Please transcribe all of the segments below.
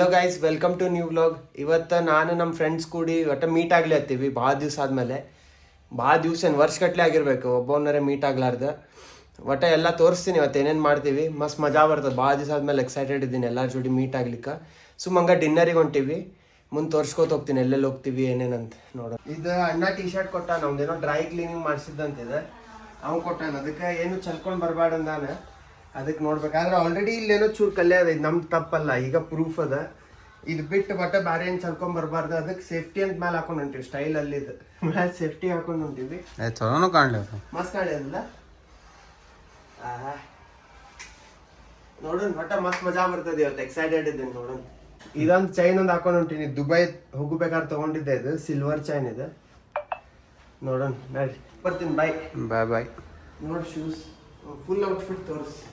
Hello guys, welcome to new vlog. ಇವತ್ತು ನಾನು ನಮ್ಮ ಫ್ರೆಂಡ್ಸ್ ಕೂಡಿ ಒಟ್ಟು ಮೀಟ್ ಆಗ್ಲಿ ಹತ್ತೀವಿ ಭಾಳ ದಿವಸ ಆದಮೇಲೆ. ಭಾಳ ದಿವಸ ಏನು ವರ್ಷಗಟ್ಟಲೆ ಆಗಿರ್ಬೇಕು ಒಬ್ಬವನ್ನರೇ ಮೀಟ್ ಆಗ್ಲಾರ್ದು. ಒಟ್ಟು ಎಲ್ಲ ತೋರಿಸ್ತೀನಿ ಇವತ್ತು ಏನೇನು ಮಾಡ್ತೀವಿ. ಮಸ್ತ್ ಮಜಾ ಬರ್ತದೆ. ಭಾಳ ದಿವಸ ಆದಮೇಲೆ ಎಕ್ಸೈಟೆಡ್ ಇದ್ದೀನಿ ಎಲ್ಲರ ಜೋಡಿ ಮೀಟ್ ಆಗ್ಲಿಕ್ಕೆ. ಸುಮ್ಮಂಗ ಡಿನ್ನರಿಗೆ ಹೊಂಟೀವಿ. ಮುಂದೆ ತೋರಿಸ್ಕೋತ ಹೋಗ್ತೀನಿ ಎಲ್ಲೆಲ್ಲಿ ಹೋಗ್ತೀವಿ ಏನೇನಂತ ನೋಡೋ. ಇದು ಅಣ್ಣ ಟಿ ಶರ್ಟ್ ಕೊಟ್ಟ, ನಮ್ದೇನೋ ಡ್ರೈ ಕ್ಲೀನಿಂಗ್ ಮಾಡಿಸಿದ್ದಂತಿದೆ. ಅವ್ನು ಕೊಟ್ಟಾನ. ಅದಕ್ಕೆ ಏನು ಚಲ್ಕೊಂಡು ಬರಬಾರ್ದು ನಾನು. ಅದಕ್ಕೆ ನೋಡ್ಬೇಕಾದ್ರೆ ಆಲ್ರೆಡಿ ಇಲ್ಲೇನೋ ಚೂರು ಕಲ್ಲೆ ಅದ. ಇದು ನಮ್ಮ ತಪ್ಪಲ್ಲ, ಈಗ ಪ್ರೂಫ್ ಅದ. ಇದು ಬಿಟ್ಟು ಬಟ್ಟೆ ಬೇರೆ ಏನು ಚಲ್ಕೊಂಡ್ ಬರಬಾರ್ದು. ಅದಕ್ಕೆ ಸೇಫ್ಟಿ ಅಂತ ಮೇಲೆ ಹಾಕೊಂಡು ಹೊಂಟಿವಿ. ಸ್ಟೈಲ್ ಅಲ್ಲಿದ್ದು ಮೇಲೆ ಸೇಫ್ಟಿ ಹಾಕೊಂಡು ಹೊಂಟಿವಿ. ಚಲೋನು ಕಾಣಲಿ, ಮಸ್ತ್ ಕಾಣಿಲ್ಲ. ನೋಡೋಣ, ಬಟ್ಟ ಮಸ್ತ್ ಮಜಾ ಬರ್ತದೆ ಇವತ್ತು. ಎಕ್ಸೈಟೆಡ್ ಇದ್ದೀನಿ ನೋಡೋಣ. ಇದೊಂದು ಚೈನ್ ಒಂದು ಹಾಕೊಂಡು ಹೊಂಟೀನಿ. ದುಬೈ ಹೋಗ್ಬೇಕಾದ್ರೆ ತಗೊಂಡಿದ್ದೆ. ಇದು ಸಿಲ್ವರ್ ಚೈನ್ ಇದೆ. ನೋಡೋಣ ನೋಡಿ ಬರ್ತೀನಿ. ಬಾಯ್ ಬಾಯ್ ಬಾಯ್. ನೋಡಿ ಶೂಸ್ ಫುಲ್ ಔಟ್ಫಿಟ್ ತೋರಿಸಿ.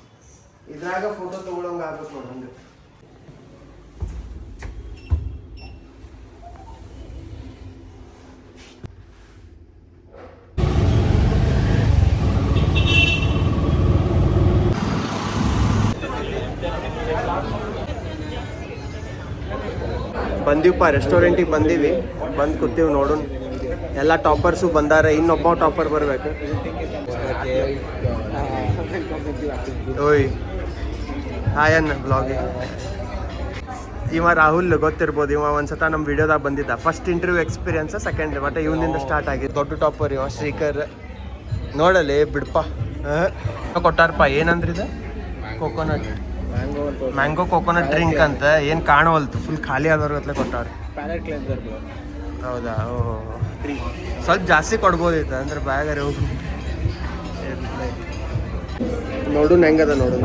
ಇದ್ರಾಗ ಫೋಟೋ ತಗೊಳಂಗ ಆಗ್ಬೇಕು ನೋಡಿ. ಹಂಗೆ ಬಂದೀವಪ್ಪ, ರೆಸ್ಟೋರೆಂಟಿಗೆ ಬಂದೀವಿ. ಬಂದು ಕೂತೀವಿ. ನೋಡೋಣ, ಎಲ್ಲ ಟಾಪರ್ಸು ಬಂದಾರೆ. ಇನ್ನೊಬ್ಬ ಟಾಪರ್ ಬರಬೇಕು. ಓಯ್ ಹಾಯ್ ಅನ್ನ ಬ್ಲಾಗಿಗೆ. ಇವ ರಾಹುಲ್ ಗೊತ್ತಿರ್ಬೋದು. ಇವ ಒಂದ್ಸತ ನಮ್ಮ ವಿಡಿಯೋದಾಗ ಬಂದಿದ್ದ. ಫಸ್ಟ್ ಇಂಟರ್ವ್ಯೂ ಎಕ್ಸ್ಪೀರಿಯನ್ಸ್, ಸೆಕೆಂಡ್ ಮತ್ತೆ ಇವನಿಂದ ಸ್ಟಾರ್ಟ್ ಆಗಿದೆ. ದೊಡ್ಡ ಟಾಪರ್ ಇವ ಶ್ರೀಕರ್. ನೋಡಲಿ ಬಿಡಪ್ಪ. ಕೊಟ್ಟಾರಪ್ಪ. ಏನಂದ್ರೆ ಇದು ಕೋಕೋನಟ್ ಮ್ಯಾಂಗೋ ಕೋಕೋನಟ್ ಡ್ರಿಂಕ್ ಅಂತ. ಏನು ಕಾಣವಲ್ತು, ಫುಲ್ ಖಾಲಿ ಆದವ್ರಿಗತ್ಲೆ ಕೊಟ್ಟಾರೆ. ಹೌದಾ? ಓಹೋ, ಸ್ವಲ್ಪ ಜಾಸ್ತಿ ಕೊಡ್ಬೋದಿತ್ತು ಅಂದ್ರೆ ಬ್ಯಾಗರೆ ಹೋಗಿ. ನೋಡು ಹೆಂಗದ ನೋಡು.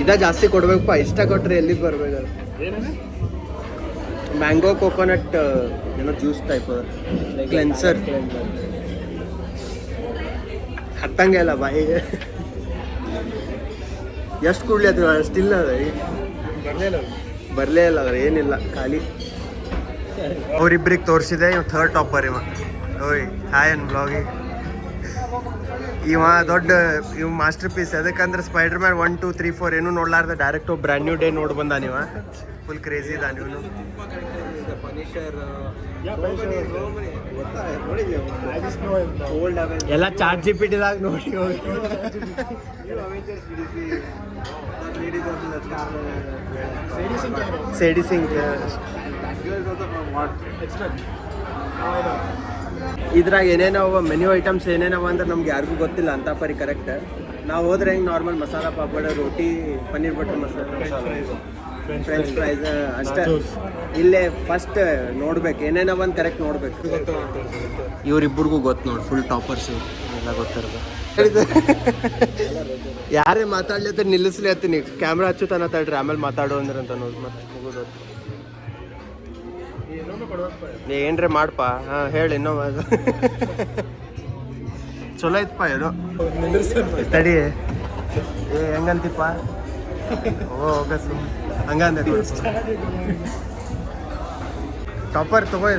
ಇದ ಜಾಸ್ತಿ ಕೊಡ್ಬೇಕಪ್ಪ. ಇಷ್ಟ ಕೊಟ್ರೆ ಎಲ್ಲಿಗೆ ಬರ್ಬೇಕು. ಮ್ಯಾಂಗೋ ಕೋಕೋನಟ್ ಏನೋ ಜ್ಯೂಸ್ ಟೈಪ್ ಕ್ಲೆನ್ಸರ್. ಹತ್ತಂಗೆ ಅಲ್ಲ ಬಾಯಿಗೆ. ಎಷ್ಟು ಕುಡ್ಲಿ ಅದು ಅಷ್ಟಿಲ್ಲ. ಅದ ಬರಲೇ ಇಲ್ಲ ಅದ್ರ. ಏನಿಲ್ಲ, ಖಾಲಿ. ಅವ್ರಿಬ್ರಿಗೆ ತೋರಿಸಿದೆ. ಇವ್ ಥರ್ಡ್ ಟಾಪರ್ ಇವ. ಓಯ್ ಹಾಯ್ ಅನ್ ಬ್ಲಾಗಿಗೆ. ಇವ ದೊಡ್ಡ ಇವ್ ಮಾಸ್ಟರ್ ಪೀಸ್. ಅದಕ್ಕಂದ್ರೆ ಸ್ಪೈಡರ್ ಮ್ಯಾನ್ 1, 2, 3, 4 ಏನೂ ನೋಡ್ಲಾರ್ದ ಡೈರೆಕ್ಟ್ ಬ್ರ್ಯಾಂಡ್ ನ್ಯೂ ಡೇ ನೋಡಿ ಬಂದ. ನೀವ ಫುಲ್ ಕ್ರೇಜಿ ಇದ ನೀವು. ಎಲ್ಲ ಚಾಟ್ GPT ದಾಗ ನೋಡಿ ಹೋಗಿ. ಸೇಡಿ ಸಿಂಗ್. ಇದ್ರಾಗ ಏನೇನವ ಮೆನ್ಯೂ ಐಟಮ್ಸ್ ಏನೇನವ ಅಂದ್ರೆ ನಮ್ಗೆ ಯಾರಿಗೂ ಗೊತ್ತಿಲ್ಲ ಅಂತ ಪರಿ. ಕರೆಕ್ಟ್ ನಾವು ಹೋದ್ರೆ ಹೆಂಗೆ normal masala papad, roti, paneer butter masala, french fries ಅಷ್ಟೇ. ಇಲ್ಲೇ ಫಸ್ಟ್ ನೋಡ್ಬೇಕು ಏನೇನವ ಅಂತ ಕರೆಕ್ಟ್ ನೋಡ್ಬೇಕು. ಇವ್ರಿಬ್ಬರಿಗೂ ಗೊತ್ತು ನೋಡಿ, ಫುಲ್ ಟಾಪರ್ಸ್ ಎಲ್ಲ ಗೊತ್ತಿರೋದು. ಯಾರೇ ಮಾತಾಡ್ಲಿ ನಿಲ್ಲಿಸ್ಲಿ ಹತ್ತೀನಿ. ಕ್ಯಾಮ್ರಾ ಹಚ್ಚುತ್ತಾನ ತಡ್ರಿ, ಆಮೇಲೆ ಮಾತಾಡೋ ಅಂದ್ರೆ ಅಂತ ನೋಡಿ. ಮತ್ತೆ ಮುಗಿದು ಏನ್ರಿ ಮಾಡಪ್ಪ. ಹಾಂ ಹೇಳಿ. ಇನ್ನೊಮ್ಮೆ ಅದು ಚಲೋ ಐತಪ್ಪ. ಏನೋ ತಡಿ. ಹೆಂಗಂತಿಪ್ಪ? ಹೋಗಸು ಹಂಗಂದ ಟಾಪರ್ ತಗೋ.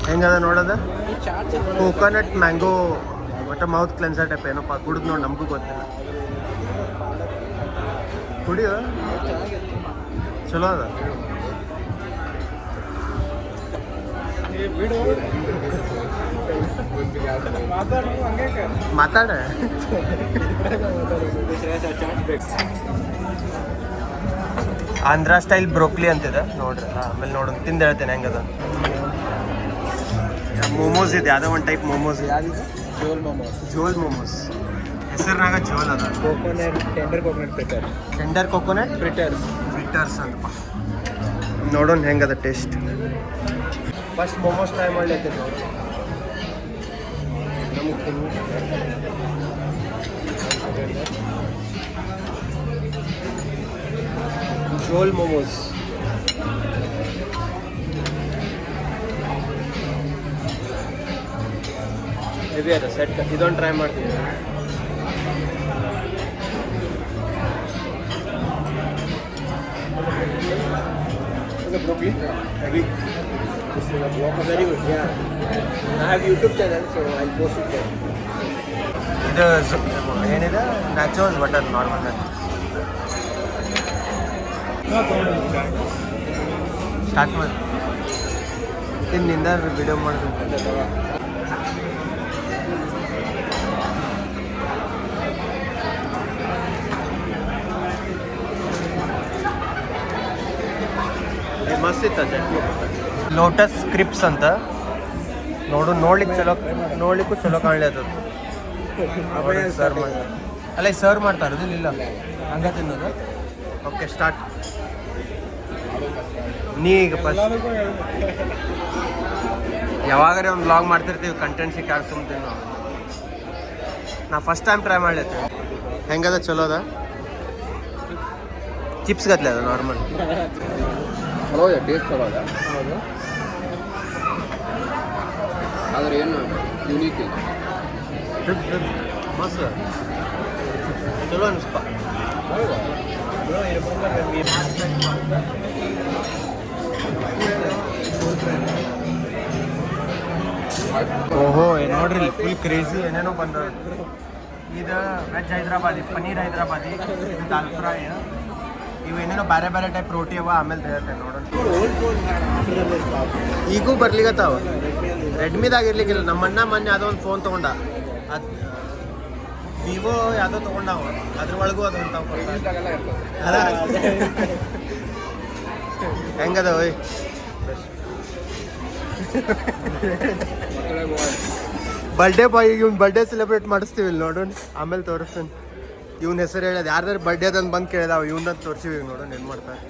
ಹೆಂಗದ ನೋಡೋದ? ಕೋಕೋನಟ್ ಮ್ಯಾಂಗೋ ಒಟ್ಟು ಮೌತ್ ಕ್ಲೆನ್ಸರ್ ಟೈಪ್ ಏನಪ್ಪ. ಕುಡಿದು ನೋಡಿ, ನಮಗೂ ಗೊತ್ತಿಲ್ಲ. ಕುಡಿಯೋ, ಚಲೋ ಅದ. ಮಾತಾಡ. ಆಂಧ್ರ ಸ್ಟೈಲ್ ಬ್ರೋಕ್ಲಿ ಅಂತಿದೆ ನೋಡ್ರಿ. ಆಮೇಲೆ ನೋಡೋಣ, ತಿಂದು ಹೇಳ್ತೇನೆ ಹೆಂಗದ. ಮೋಮೋಸ್ ಇದೆ, ಯಾವುದೋ ಒಂದು ಟೈಪ್ ಮೋಮೋಸ್. ಯಾವ್ದು? ಝೋಲ್ ಮೋಮೋಸ್. ಹೆಸರಿನಾಗ ಝೋಲ್ ಅದ. ಟೆಂಡರ್ ಕೋಕೋನಟ್ ಫ್ರಿಟರ್ಸ್ ಅಂತ. ನೋಡೋಣ ಹೆಂಗದ ಟೇಸ್ಟ್. ಫಸ್ಟ್ ಮೋಮೋಸ್ ಟ್ರೈ ಮಾಡ್ಲಿಕ್ಕೆ ನೋಡಿ. ಝೋಲ್ ಮೋಮೋಸ್. ಹೆವಿ ಅದ ಸೆಟ್. ಇದೊಂದು ಟ್ರೈ ಮಾಡ್ತೀವಿ. the broccoli? Very good, yeah. I have YouTube channel, so I'll post it there. ಇದು ಏನಿದೆ ನ್ಯಾಚುರಲ್ ಬಟರ್ ನಾರ್ಮಲ್ ಸ್ಟಾರ್ಟ್ ಮಾಡಿ ನಿಂದ ವಿಡಿಯೋ ಮಾಡೋದು ಮಸ್ತ್ ಇತ್ತ ಚಟ್ನಿ ಲೋಟಸ್ ಕ್ರಿಪ್ಸ್ ಅಂತ ನೋಡ್ಲಿಕ್ಕೂ ಚಲೋ ಕಾಣ್ಲತ್ತದ ಸರ್ವ್ ಮಾಡ್ತಾರೆ ಅಲ್ಲ ಸರ್ವ್ ಮಾಡ್ತಾರೆ ಇಲ್ಲ ಹಂಗ ತಿನ್ನೋದು ಓಕೆ ಸ್ಟಾರ್ಟ್ ನೀ ಈಗ ಫಸ್ಟ್ ಯಾವಾಗಾರೆ ಒಂದು ವ್ಲಾಗ್ ಮಾಡ್ತಿರ್ತೀವಿ ಕಂಟೆಂಟ್ ಸಿಕ್ಕಾಗ ಸುಮ್ತೀನಿ ನಾವು ನಾ ಫಸ್ಟ್ ಟೈಮ್ ಟ್ರೈ ಮಾಡ್ಲತ್ತೀವಿ ಹೆಂಗದ ಚಲೋ ಅದ ಚಿಪ್ಸ್ ಗತ್ಲೆ ಅದ ನಾರ್ಮಲ್ ಚಲೋ ಇದೆ ಟೇಸ್ಟ್ ಚಲೋ ಇದೆ ಹೌದು ಆದ್ರೆ ಏನು ಯುನೀಕ್ ಇಲ್ಲ ಮಸ್ತ್ ಚಲೋ ಅನಿಸ್ಪ ಓಹೋ ನೋಡ್ರಿ ಫುಲ್ ಕ್ರೇಜಿ ಏನೇನೋ ಬಂದ ಇದು ವೆಜ್ ಹೈದ್ರಾಬಾದಿ ಪನ್ನೀರ್ ಹೈದ್ರಾಬಾದಿ ಇದು ದಾಲ್ ಫ್ರೈ ಇವೇನೇನೋ ಬೇರೆ ಬೇರೆ ಟೈಪ್ ರೋಟಿ ಅವ ಆಮೇಲೆ ಬೇರೆ ನೋಡೋಣ ಈಗೂ ಬರ್ಲಿಗತ್ತಾವ ರೆಡ್ಮಿದಾಗ ಇರ್ಲಿಕ್ಕಿಲ್ಲ ನಮ್ಮ ಅಣ್ಣ ಮೊನ್ನೆ ಯಾವುದೋ ಒಂದು ಫೋನ್ ತೊಗೊಂಡ ಅದು ವಿವೋ ಯಾವುದೋ ತೊಗೊಂಡಾವ ಅದ್ರೊಳಗೂ ಅದು ಹೊಂಟಾವ ಹೆಂಗದ ಓಯ್ ಬರ್ಡೇ ಬಾಯ್ ಇವ್ನ ಬರ್ಡೇ ಸೆಲೆಬ್ರೇಟ್ ಮಾಡಿಸ್ತೀವಿ ಇಲ್ಲಿ ನೋಡೋಣ ಆಮೇಲೆ ತೋರಿಸ್ತೀನಿ ಇವ್ನ ಹೆಸರು ಹೇಳೋದು ಯಾರ್ದಾರು ಬರ್ಡೇ ಅದಂದು ಬಂದು ಕೇಳಿದಾವ ಇವ್ನಂತ ತೋರಿಸಿವಿ ನೋಡೋಣ ಏನು ಮಾಡ್ತಾರೆ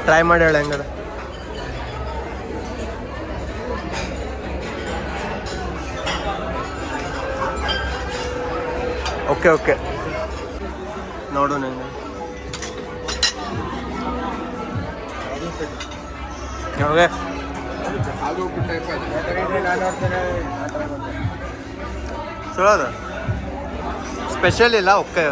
ಟ್ರೈ ಮಾಡಿ ಹೇಳ ಹೆಂಗದ ಓಕೆ ಓಕೆ ನೋಡೋಣ ಹೆಂಗೆ ಓಕೆ ಚಲೋ ಅದ ಸ್ಪೆಷಲ್ ಇಲ್ಲ ಓಕೆ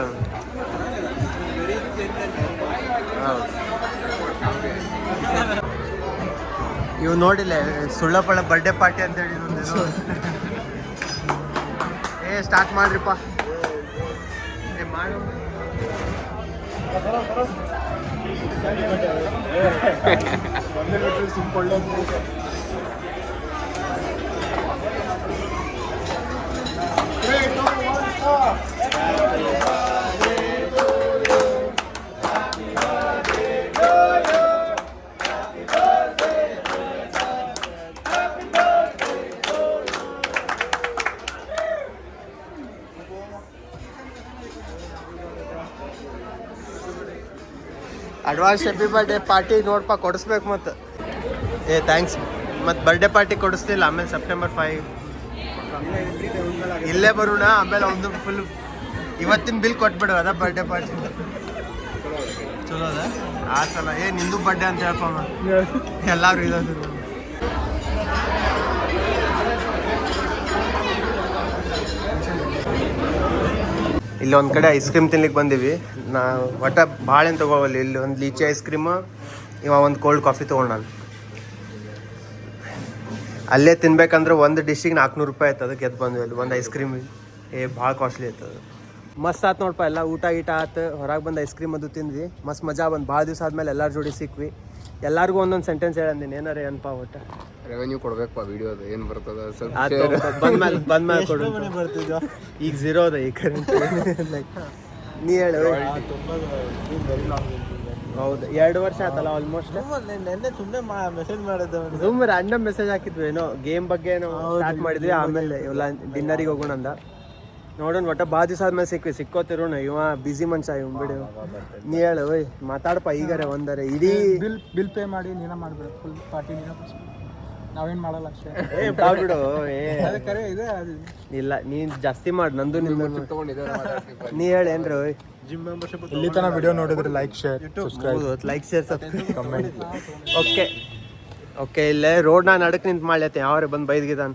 ಇವು ನೋಡಿಲ್ಲ ಸುಳ್ಳಪಳ್ಳ ಬರ್ಡೇ ಪಾರ್ಟಿ ಅಂತೇಳಿ ಏ ಸ್ಟಾರ್ಟ್ ಮಾಡ್ರಿಪ್ಪ ಏ ಮಾಡು ಅಡ್ವಾನ್ಸ್ ಹ್ಯಾಪಿ ಬರ್ಡೇ ಪಾರ್ಟಿ ನೋಡಪ್ಪ ಕೊಡಿಸ್ಬೇಕು ಮತ್ತು ಏ ಥ್ಯಾಂಕ್ಸ್ ಮತ್ತು ಬರ್ಡೇ ಪಾರ್ಟಿ ಕೊಡಿಸ್ತಿಲ್ಲ ಆಮೇಲೆ ಸೆಪ್ಟೆಂಬರ್ 5 ಇಲ್ಲೇ ಬರೋಣ ಆಮೇಲೆ ಒಂದು ಫುಲ್ ಇವತ್ತಿನ ಬಿಲ್ ಕೊಟ್ಬಿಡು ಅದ ಬರ್ಡೇ ಪಾರ್ಟಿ ಚಲೋ ಅದ ಆ ಸಲ ಏ ನಿಂದು ಬರ್ಡೇ ಅಂತ ಹೇಳ್ಪ ಎಲ್ಲರೂ ಇರೋದು ಇಲ್ಲಿ ಒಂದು ಕಡೆ ಐಸ್ ಕ್ರೀಮ್ ತಿನ್ಲಿಕ್ಕೆ ಬಂದೀವಿ ನಾ ಒಟ್ಟ ಭಾಳ ಏನು ತೊಗೋವಲ್ಲಿ ಇಲ್ಲಿ ಒಂದು ಲೀಚಿ ಐಸ್ ಕ್ರೀಮು ಇವ ಒಂದು ಕೋಲ್ಡ್ ಕಾಫಿ ತೊಗೊಂಡು ನಾನು ಅಲ್ಲೇ ತಿನ್ಬೇಕಂದ್ರೆ ಒಂದು ಡಿಶ್ಶಿಗೆ 400 ರೂಪಾಯಿ ಆಯ್ತು ಅದಕ್ಕೆ ಎದ್ದು ಬಂದ್ವಿ ಅಲ್ಲಿ ಒಂದು ಐಸ್ ಕ್ರೀಮ್ ಭಾಳ ಕಾಸ್ಟ್ಲಿ ಆಯ್ತದ ಮಸ್ತ್ ಆತು ನೋಡಪ್ಪ ಎಲ್ಲ ಊಟ ಗೀಟ ಆತು ಹೊರಗೆ ಬಂದು ಐಸ್ ಕ್ರೀಮ್ ಅದು ತಿಂದ್ವಿ ಮಸ್ತ್ ಮಜಾ ಬಂದು ಭಾಳ ದಿವಸ ಆದ್ಮೇಲೆ ಎಲ್ಲರ ಜೋಡಿ ಸಿಕ್ವಿ ಎಲ್ಲರಿಗೂ ಒಂದೊಂದು ಸೆಂಟೆನ್ಸ್ ಹೇಳಂದಿನಿ ಏನಾರ ಏನಪ್ಪ ಒಟ್ಟು ರೆವೆನ್ಯೂ ಕೊಡ್ಬೇಕಪ್ಪ ವಿಡಿಯೋದು ಏನು ಬರ್ತದ ಸ್ವಲ್ಪ ಬಂದ್ಮೇಲೆ ಕೊಡು ಈಗ ಝೀರೋ ಅದ ಈ ಕರೆಂಟ್ ನೀ ಹೇಳು ಹೌದು 2 ವರ್ಷ ಆಯ್ತಲ್ಲ ಆಲ್ಮೋಸ್ಟ್ ನೆನ್ನೆ ಸುಮ್ಮನೆ ಮೆಸೇಜ್ ಮಾಡಿದ್ದೆ ಸುಮ್ಮನೆ ರ್ಯಾಂಡಮ್ ಮೆಸೇಜ್ ಹಾಕಿದ್ವಿ ಏನೋ ಗೇಮ್ ಬಗ್ಗೆ ಏನೋ ಸ್ಟಾರ್ಟ್ ಮಾಡಿದ್ವಿ ಆಮೇಲೆ ಎಲ್ಲ ಡಿನ್ನರಿಗೆ ಹೋಗೋಣ ಅಂದ ನೋಡೋಣ ಒಟ್ಟ ಭಾಳ ದಿವಸ ಆದ್ಮೇಲೆ ಸಿಕ್ಕೋತಿರೋಣ ಇವ ಬಿಸಿ ಮನುಷ್ಯ ಇವ್ ಬಿಡು ನೀ ಹೇಳು ಓಯ್ ಮಾತಾಡಪ್ಪ ಈಗಾರೆ ಒಂದರೆ ಇಡೀ ಬಿಲ್ ಪೇ ಮಾಡಿ ನೀನ ಮಾಡ್ಬೇಡ ಫುಲ್ ಪಾರ್ಟಿ ನೀನ ನಾವೇನ್ ಮಾಡಲ್ಲ ಅಷ್ಟೇ ಬಿಡು ಕರೆ ಇದೆ ಇಲ್ಲ ನೀನ್ ಜಾಸ್ತಿ ಮಾಡಿ ನಂದು ನಿಂದು ನೀ ಹೇಳಿ ಏನ್ರಿ ಓಯ್ ಜಿಮ್ ಮೆಂಬರ್ಶಿಪ್ ಇಲ್ಲಿ ತನಕ ವಿಡಿಯೋ ನೋಡಿದ್ರೆ like share like share comment okay ಇಲ್ಲೇ ರೋಡ್ ನಾನು ನಡಕ್ ನಿಂತು ಮಾಡ್ಲತ್ತೆ ಯಾವ್ರೆ ಬಂದು ಬೈದ್ಗಿದಾನ